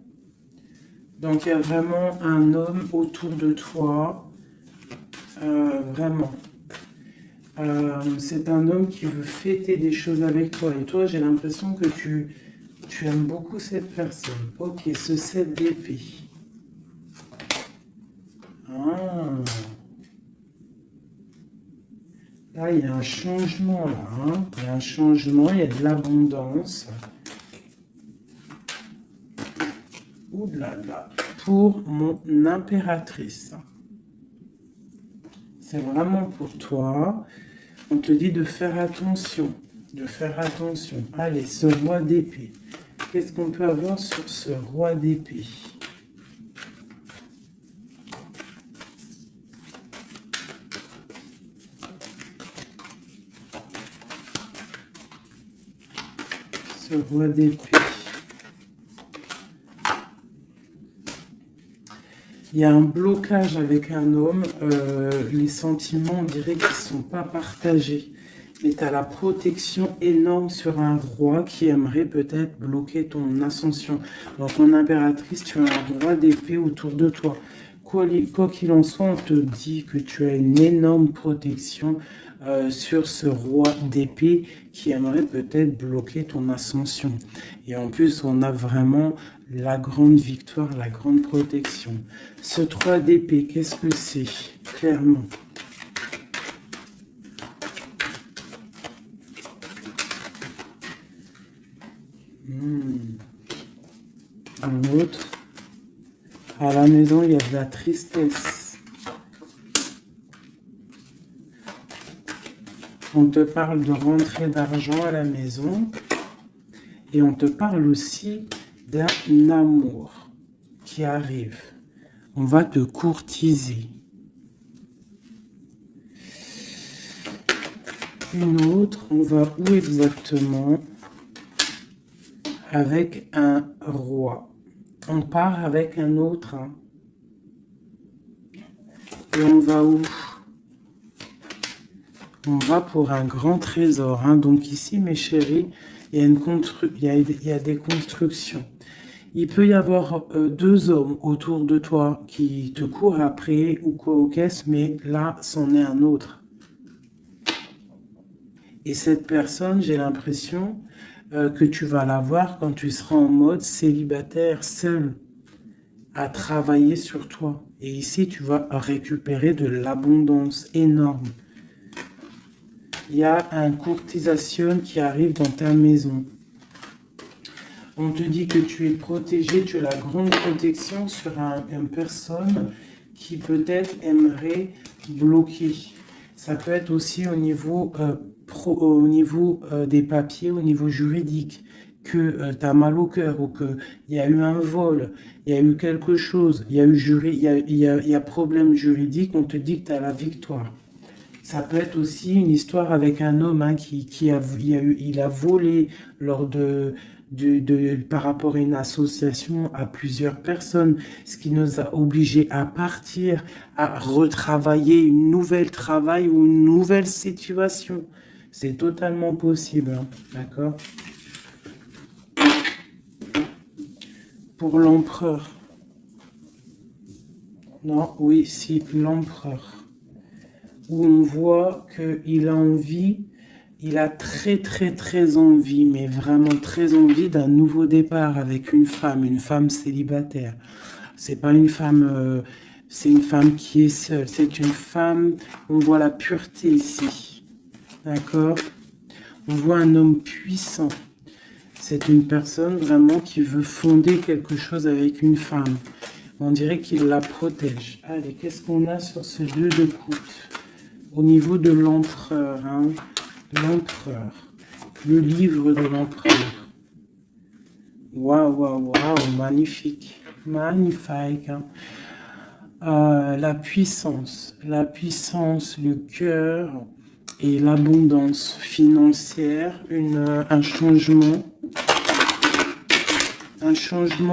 Donc, il y a vraiment un homme autour de toi. Vraiment. C'est un homme qui veut fêter des choses avec toi. Et toi, j'ai l'impression que tu aimes beaucoup cette personne. Ok, ce 7 d'épée. Ah. Là, il y a un changement, là. Hein. Il y a un changement, il y a de l'abondance. Ouh là là. Pour mon impératrice. C'est vraiment pour toi. On te dit de faire attention. De faire attention. Allez, ce roi d'épée. Qu'est-ce qu'on peut avoir sur ce roi d'épée? Ce roi d'épée. Il y a un blocage avec un homme. Les sentiments, on dirait qu'ils ne sont pas partagés. Mais tu as la protection énorme sur un roi qui aimerait peut-être bloquer ton ascension. Donc, mon impératrice, tu as un roi d'épée autour de toi. Quoi qu'il en soit, on te dit que tu as une énorme protection sur ce roi d'épée qui aimerait peut-être bloquer ton ascension. Et en plus, on a vraiment la grande victoire, la grande protection. Ce 3 d'épée, qu'est-ce que c'est? Clairement. Un autre. À la maison, il y a de la tristesse. On te parle de rentrée d'argent à la maison. Et on te parle aussi d'un amour qui arrive. On va te courtiser. Une autre, on va où exactement? Avec un roi. On part avec un autre. Hein. Et on va où? On va pour un grand trésor. Hein. Donc ici, mes chéris, il y a des constructions. Il peut y avoir 2 hommes autour de toi qui te courent après ou quoi aux caisses, mais là, c'en est un autre. Et cette personne, j'ai l'impression que tu vas la voir quand tu seras en mode célibataire, seul. à travailler sur toi. Et ici, tu vas récupérer de l'abondance énorme. Il y a un courtisation qui arrive dans ta maison. On te dit que tu es protégé, tu as la grande protection sur une personne qui peut-être aimerait bloquer. Ça peut être aussi au niveau, des papiers, au niveau juridique, que tu as mal au cœur ou qu'il y a eu un vol, il y a eu quelque chose, il y a eu il y a problème juridique, on te dit que tu as la victoire. Ça peut être aussi une histoire avec un homme hein, il a volé lors par rapport à une association à plusieurs personnes, ce qui nous a obligés à partir, à retravailler une nouvelle travail ou une nouvelle situation. C'est totalement possible, hein, d'accord? Pour l'empereur. Non, oui, si, l'empereur. Où on voit qu'il a envie, il a très envie, mais vraiment très envie d'un nouveau départ avec une femme célibataire. C'est pas une femme, c'est une femme qui est seule, c'est une femme, on voit la pureté ici, d'accord? On voit un homme puissant. C'est une personne vraiment qui veut fonder quelque chose avec une femme. On dirait qu'il la protège. Allez, qu'est-ce qu'on a sur ce 2 de coupe? Au niveau de l'empereur, hein, l'empereur, le livre de l'empereur. Waouh, magnifique, magnifique. Hein. La puissance, le cœur et l'abondance financière, un changement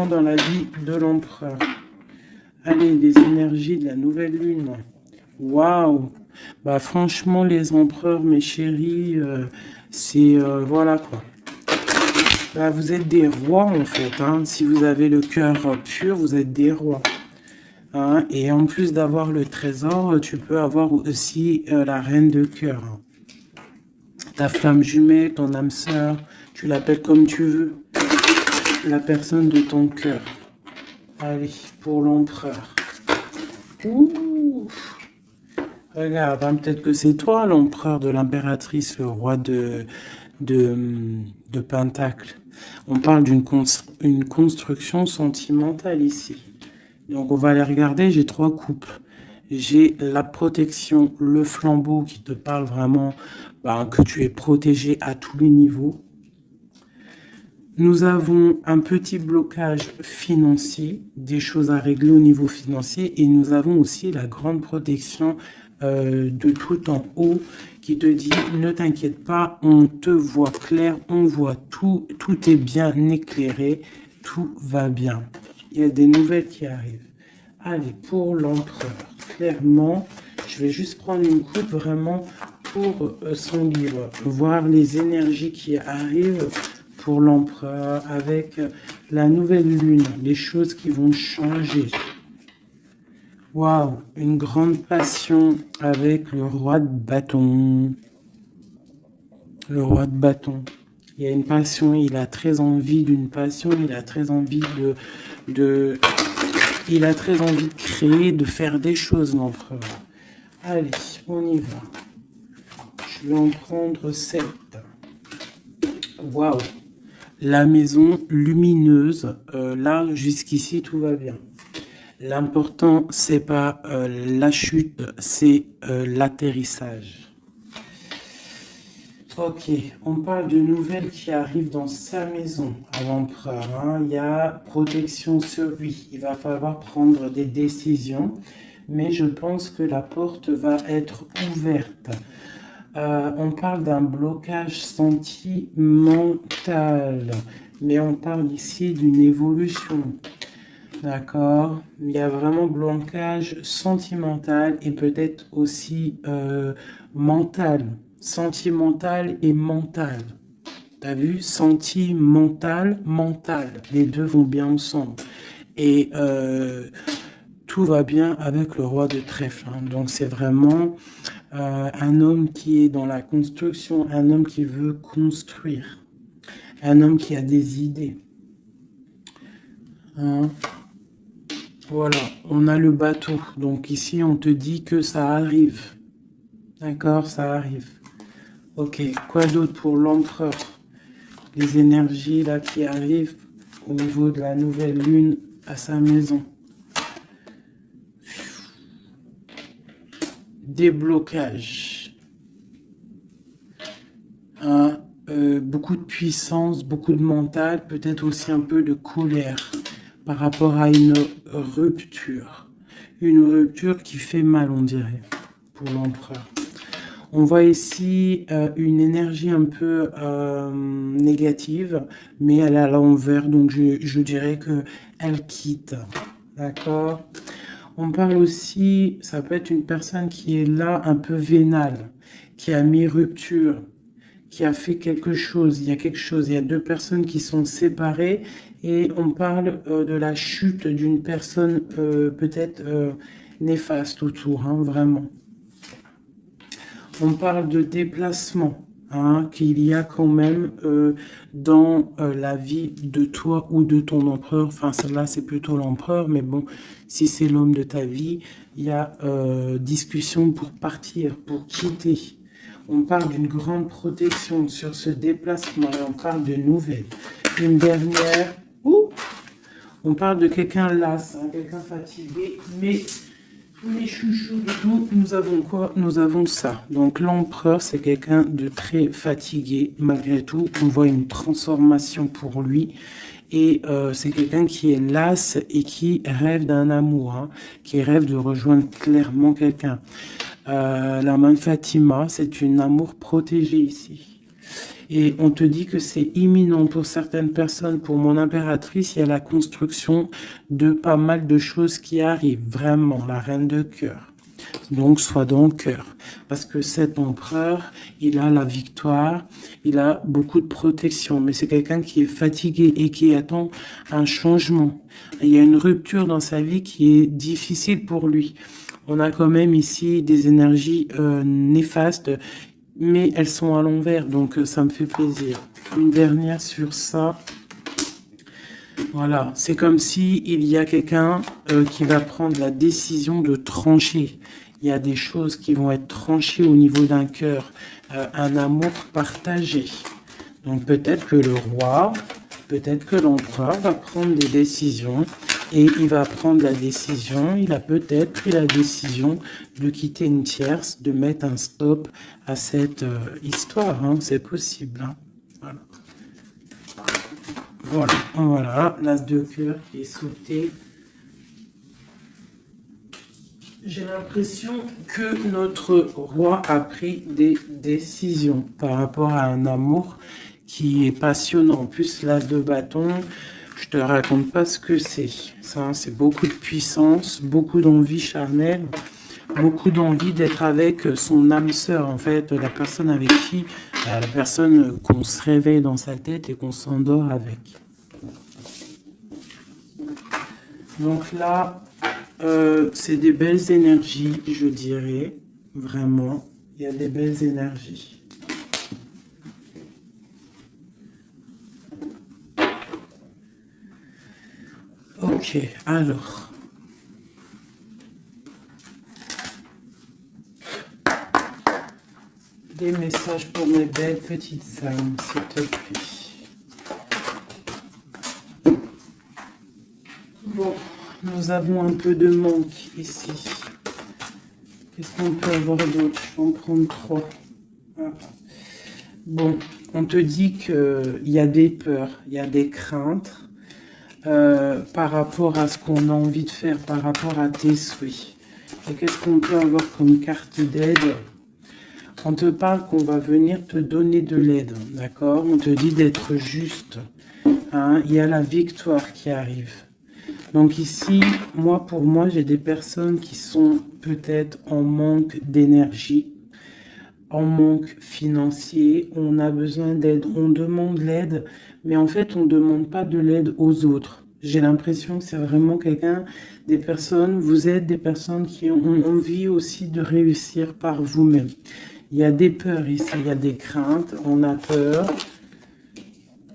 dans la vie de l'empereur. Allez, les énergies de la nouvelle lune. Waouh! Bah franchement, les empereurs, mes chéris, c'est... voilà quoi. Bah, vous êtes des rois en fait. Hein. Si vous avez le cœur pur, vous êtes des rois. Hein. Et en plus d'avoir le trésor, tu peux avoir aussi la reine de cœur. Hein. Ta flamme jumelle, ton âme sœur, tu l'appelles comme tu veux. La personne de ton cœur. Allez, pour l'empereur. Ouh! Regarde, hein, peut-être que c'est toi l'empereur de l'impératrice, le roi de Pentacle. On parle d'une construction sentimentale ici. Donc on va aller regarder, j'ai 3 coupes. J'ai la protection, le flambeau qui te parle vraiment que tu es protégé à tous les niveaux. Nous avons un petit blocage financier, des choses à régler au niveau financier, et nous avons aussi la grande protection de tout en haut qui te dit ne t'inquiète pas, on te voit clair, on voit tout, tout est bien éclairé, tout va bien. Il y a des nouvelles qui arrivent. Allez, pour l'empereur, clairement, je vais juste prendre une coupe vraiment pour son livre, voir les énergies qui arrivent pour l'empereur avec la nouvelle lune, les choses qui vont changer. Waouh, une grande passion avec le roi de bâton. Le roi de bâton. Il y a une passion, il a très envie d'une passion, il a très envie il a très envie de créer, de faire des choses, l'empereur. Allez, on y va. Je vais en prendre 7. Waouh. La maison lumineuse. Là, jusqu'ici, tout va bien. L'important, c'est pas la chute, c'est l'atterrissage. Ok, on parle de nouvelles qui arrivent dans sa maison à l'empereur. Hein. Il y a protection sur lui. Il va falloir prendre des décisions, mais je pense que la porte va être ouverte. On parle d'un blocage sentimental, mais on parle ici d'une évolution. D'accord. Il y a vraiment blocage sentimental et peut-être aussi mental. Sentimental et mental. T'as vu? Sentimental, mental. Les deux vont bien ensemble. Et tout va bien avec le roi de trèfle. Hein. Donc c'est vraiment un homme qui est dans la construction, un homme qui veut construire. Un homme qui a des idées. Hein. Voilà, on a le bateau. Donc ici, on te dit que ça arrive. D'accord, ça arrive. Ok, quoi d'autre pour l'empereur? Les énergies là qui arrivent au niveau de la nouvelle lune à sa maison. Déblocage. Hein, beaucoup de puissance, beaucoup de mental, peut-être aussi un peu de colère par rapport à une rupture. Une rupture qui fait mal, on dirait, pour l'empereur. On voit ici une énergie un peu négative, mais elle est à l'envers, donc je dirais qu'elle quitte. D'accord? On parle aussi, ça peut être une personne qui est là un peu vénale, qui a mis rupture, qui a fait quelque chose. Il y a quelque chose, il y a deux personnes qui sont séparées et on parle de la chute d'une personne peut-être néfaste autour, hein, vraiment. On parle de déplacement, hein, qu'il y a quand même dans la vie de toi ou de ton empereur. Enfin, celle-là, c'est plutôt l'empereur, mais bon, si c'est l'homme de ta vie, il y a discussion pour partir, pour quitter. On parle d'une grande protection sur ce déplacement et on parle de nouvelles. Une dernière, on parle de quelqu'un las, hein, quelqu'un fatigué, mais... Les chouchous de tout, nous avons quoi? Nous avons ça. Donc l'empereur, c'est quelqu'un de très fatigué. Malgré tout, on voit une transformation pour lui. Et c'est quelqu'un qui est las et qui rêve d'un amour, hein, qui rêve de rejoindre clairement quelqu'un. La main de Fatima, c'est un amour protégé ici. Et on te dit que c'est imminent pour certaines personnes. Pour mon impératrice, il y a la construction de pas mal de choses qui arrivent. Vraiment, la reine de cœur. Donc, sois dans le cœur. Parce que cet empereur, il a la victoire, il a beaucoup de protection. Mais c'est quelqu'un qui est fatigué et qui attend un changement. Il y a une rupture dans sa vie qui est difficile pour lui. On a quand même ici des énergies néfastes, mais elles sont à l'envers, donc ça me fait plaisir. Une dernière sur ça. Voilà, c'est comme si il y a quelqu'un qui va prendre la décision de trancher. Il y a des choses qui vont être tranchées au niveau d'un cœur, un amour partagé. Donc peut-être que le roi, peut-être que l'empereur va prendre des décisions et il va prendre la décision, il a peut-être pris la décision de quitter une tierce, de mettre un stop à cette histoire, hein, c'est possible. Hein. Voilà. Voilà, voilà, l'as de cœur qui est sauté. J'ai l'impression que notre roi a pris des décisions par rapport à un amour qui est passionnant. En plus, l'as de bâton, je te raconte pas ce que c'est. Ça, c'est beaucoup de puissance, beaucoup d'envie charnelle, beaucoup d'envie d'être avec son âme sœur, en fait, la personne avec qui, la personne qu'on se réveille dans sa tête et qu'on s'endort avec. Donc là, c'est des belles énergies, je dirais, vraiment. Il y a des belles énergies. Ok, alors. Des messages pour mes belles petites âmes, s'il te plaît. Bon, nous avons un peu de manque ici. Qu'est-ce qu'on peut avoir d'autre? Je vais en prendre 3. Bon, on te dit qu'il y a des peurs, il y a des craintes par rapport à ce qu'on a envie de faire, par rapport à tes souhaits. Et qu'est-ce qu'on peut avoir comme carte d'aide? On te parle qu'on va venir te donner de l'aide, d'accord? On te dit d'être juste. Hein? Il y a la victoire qui arrive. Donc ici, pour moi, j'ai des personnes qui sont peut-être en manque d'énergie, en manque financier, on a besoin d'aide, on demande l'aide, mais en fait, on ne demande pas de l'aide aux autres. J'ai l'impression que c'est vraiment des personnes, vous êtes des personnes qui ont envie aussi de réussir par vous-même. Il y a des peurs ici, il y a des craintes, on a peur,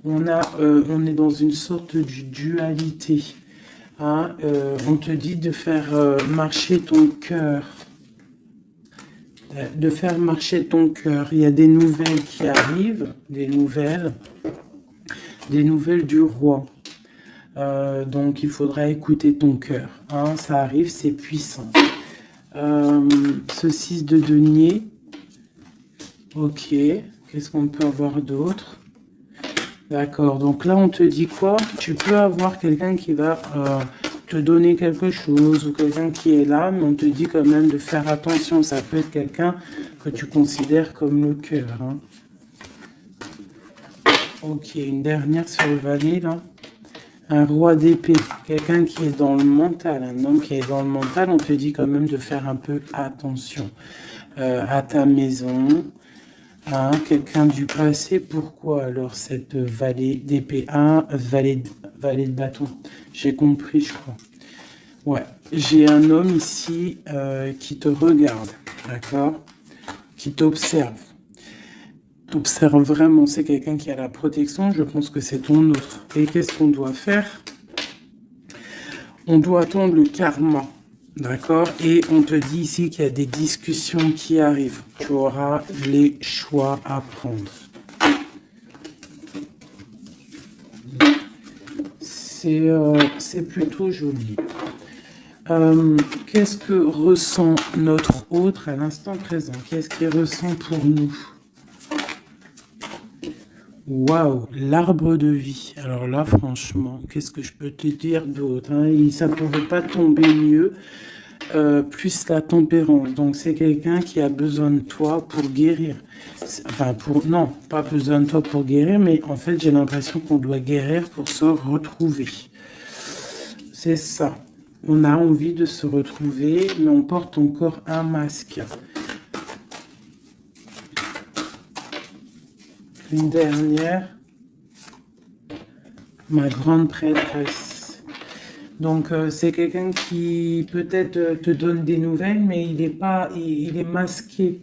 on est dans une sorte de dualité. Hein, on te dit de faire marcher ton cœur. De faire marcher ton cœur. Il y a des nouvelles qui arrivent, des nouvelles du roi. Donc il faudra écouter ton cœur. Hein, ça arrive, c'est puissant. Ce 6 de denier. Ok. Qu'est-ce qu'on peut avoir d'autre? D'accord. Donc là, on te dit quoi? Tu peux avoir quelqu'un qui va te donner quelque chose ou quelqu'un qui est là, mais on te dit quand même de faire attention. Ça peut être quelqu'un que tu considères comme le cœur. Hein. Ok. Une dernière sur le valet, là. Un roi d'épée, quelqu'un qui est dans le mental, un homme qui est dans le mental, on te dit quand même de faire un peu attention à ta maison, hein, quelqu'un du passé. Pourquoi alors cette valet d'épée? Valet de bâton, j'ai compris, je crois. Ouais, j'ai un homme ici qui te regarde, d'accord, qui t'observe. T'observes vraiment, c'est quelqu'un qui a la protection, je pense que c'est ton autre. Et qu'est-ce qu'on doit faire? On doit attendre le karma, d'accord? Et on te dit ici qu'il y a des discussions qui arrivent. Tu auras les choix à prendre. C'est plutôt joli. Qu'est-ce que ressent notre autre à l'instant présent? Qu'est-ce qu'il ressent pour nous? Waouh, l'arbre de vie. Alors là, franchement, qu'est-ce que je peux te dire d'autre, hein? Ça ne pouvait pas tomber mieux. Plus la tempérance. Donc, c'est quelqu'un qui a besoin de toi pour guérir. Enfin, non, pas besoin de toi pour guérir, mais en fait, j'ai l'impression qu'on doit guérir pour se retrouver. C'est ça. On a envie de se retrouver, mais on porte encore un masque. Une dernière, ma grande prêtresse. Donc c'est quelqu'un qui peut-être te donne des nouvelles, mais il est masqué.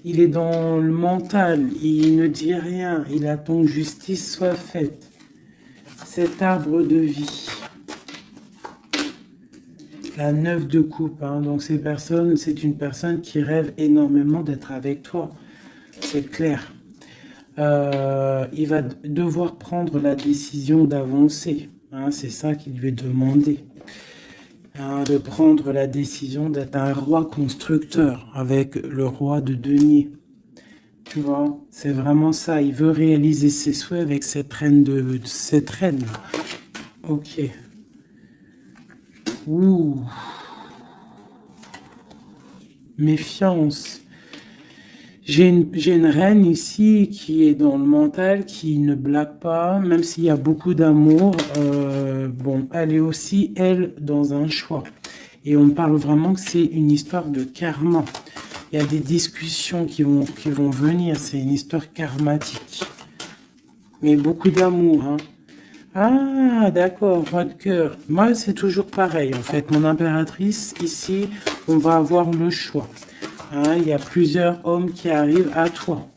Il est dans le mental, il ne dit rien, il attend que justice soit faite. Cet arbre de vie. La 9 de coupe, hein. Donc c'est une personne qui rêve énormément d'être avec toi. C'est clair. Il va devoir prendre la décision d'avancer. Hein, c'est ça qu'il lui est demandé. Hein, de prendre la décision d'être un roi constructeur avec le roi de denier. Tu vois, c'est vraiment ça. Il veut réaliser ses souhaits avec cette reine cette reine. Ok. Ouh. Méfiance. J'ai une reine ici qui est dans le mental, qui ne blague pas, même s'il y a beaucoup d'amour. Bon, elle est aussi, elle, dans un choix. Et on parle vraiment que c'est une histoire de karma. Il y a des discussions qui vont venir. C'est une histoire karmatique. Mais beaucoup d'amour, hein. Ah, d'accord, votre cœur. Moi, c'est toujours pareil, en fait. Mon impératrice, ici, on va avoir le choix. Hein, il y a plusieurs hommes qui arrivent à toi.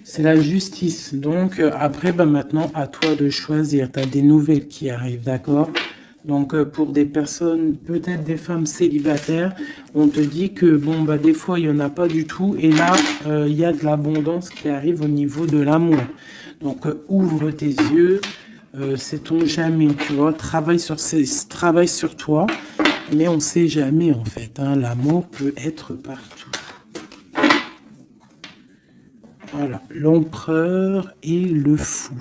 C'est la justice. Donc, après, maintenant, à toi de choisir. Tu as des nouvelles qui arrivent, d'accord? Donc, pour des personnes, peut-être des femmes célibataires, on te dit que, bon, des fois, il n'y en a pas du tout. Et là, il y a de l'abondance qui arrive au niveau de l'amour. Donc, ouvre tes yeux. Sait-on jamais, tu vois? Travaille sur toi. Mais on ne sait jamais, en fait. Hein, l'amour peut être partout. Voilà. L'empereur et le fou.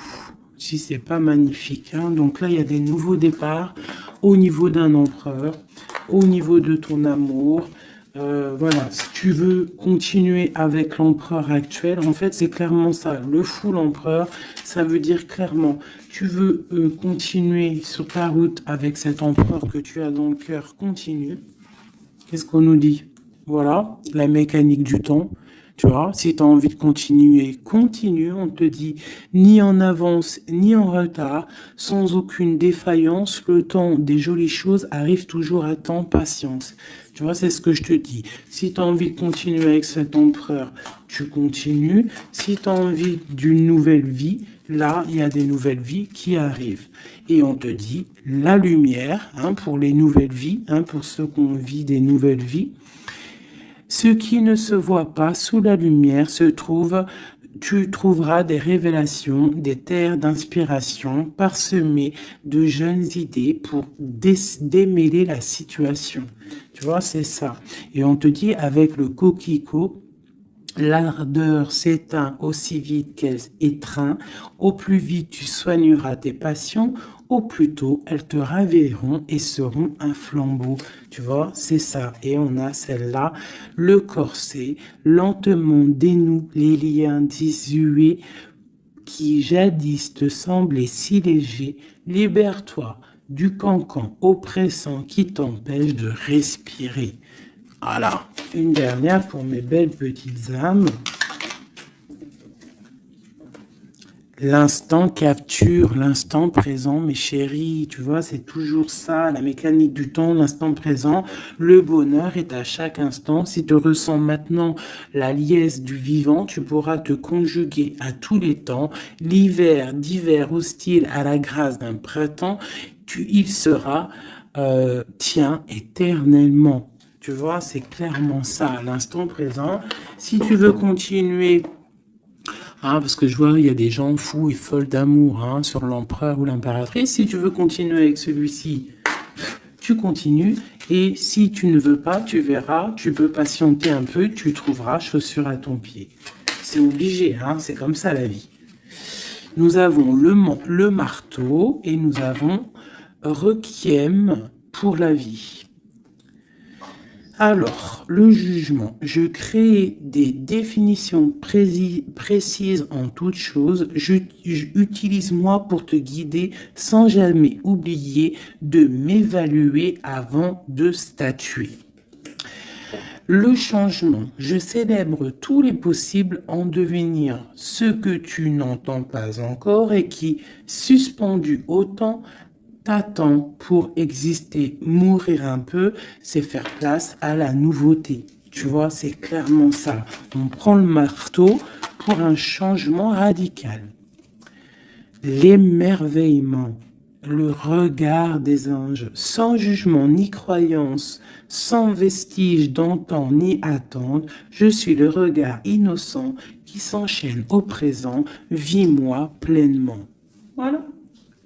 Si c'est pas magnifique. Hein. Donc là, il y a des nouveaux départs au niveau d'un empereur, au niveau de ton amour. Voilà. Si tu veux continuer avec l'empereur actuel, en fait, c'est clairement ça. Le fou, l'empereur, ça veut dire clairement... Tu veux continuer sur ta route avec cet empereur que tu as dans le cœur, continue. Qu'est-ce qu'on nous dit? Voilà, la mécanique du temps. Tu vois, si tu as envie de continuer, continue. On te dit ni en avance, ni en retard, sans aucune défaillance. Le temps des jolies choses arrive toujours à temps, patience. Tu vois, c'est ce que je te dis. Si tu as envie de continuer avec cet empereur, tu continues. Si tu as envie d'une nouvelle vie, là, il y a des nouvelles vies qui arrivent. Et on te dit, la lumière, hein, pour les nouvelles vies, hein, pour ceux qui ont vit des nouvelles vies, ce qui ne se voit pas sous la lumière se trouve, tu trouveras des révélations, des terres d'inspiration parsemées de jeunes idées pour démêler la situation. Tu vois, c'est ça. Et on te dit, avec le coquelicot, l'ardeur s'éteint aussi vite qu'elle étreint. Au plus vite tu soigneras tes passions, au plus tôt elles te ravilleront et seront un flambeau. Tu vois, c'est ça. Et on a celle-là, le corset, lentement dénoue les liens désuets qui jadis te semblaient si légers. Libère-toi du cancan oppressant qui t'empêche de respirer. Voilà, une dernière pour mes belles petites âmes. L'instant capture, l'instant présent, mes chéris, tu vois, c'est toujours ça, la mécanique du temps, l'instant présent. Le bonheur est à chaque instant. Si tu ressens maintenant la liesse du vivant, tu pourras te conjuguer à tous les temps. L'hiver, d'hiver hostile à la grâce d'un printemps, il sera tien éternellement. Tu vois, c'est clairement ça, l'instant présent. Si tu veux continuer, hein, parce que je vois, il y a des gens fous et folles d'amour, hein, sur l'empereur ou l'impératrice. Si tu veux continuer avec celui-ci, tu continues. Et si tu ne veux pas, tu verras, tu peux patienter un peu, tu trouveras chaussure à ton pied. C'est obligé, hein, c'est comme ça la vie. Nous avons le marteau et nous avons Requiem pour la vie. Alors, le jugement. Je crée des définitions précises en toutes choses. Utilise-moi pour te guider sans jamais oublier de m'évaluer avant de statuer. Le changement. Je célèbre tous les possibles en devenir ce que tu n'entends pas encore et qui, suspendu au temps, t'attend pour exister. Mourir un peu, c'est faire place à la nouveauté. Tu vois, c'est clairement ça. On prend le marteau pour un changement radical. L'émerveillement, le regard des anges, sans jugement ni croyance, sans vestige d'antan ni attente, je suis le regard innocent qui s'enchaîne au présent, vis-moi pleinement. Voilà.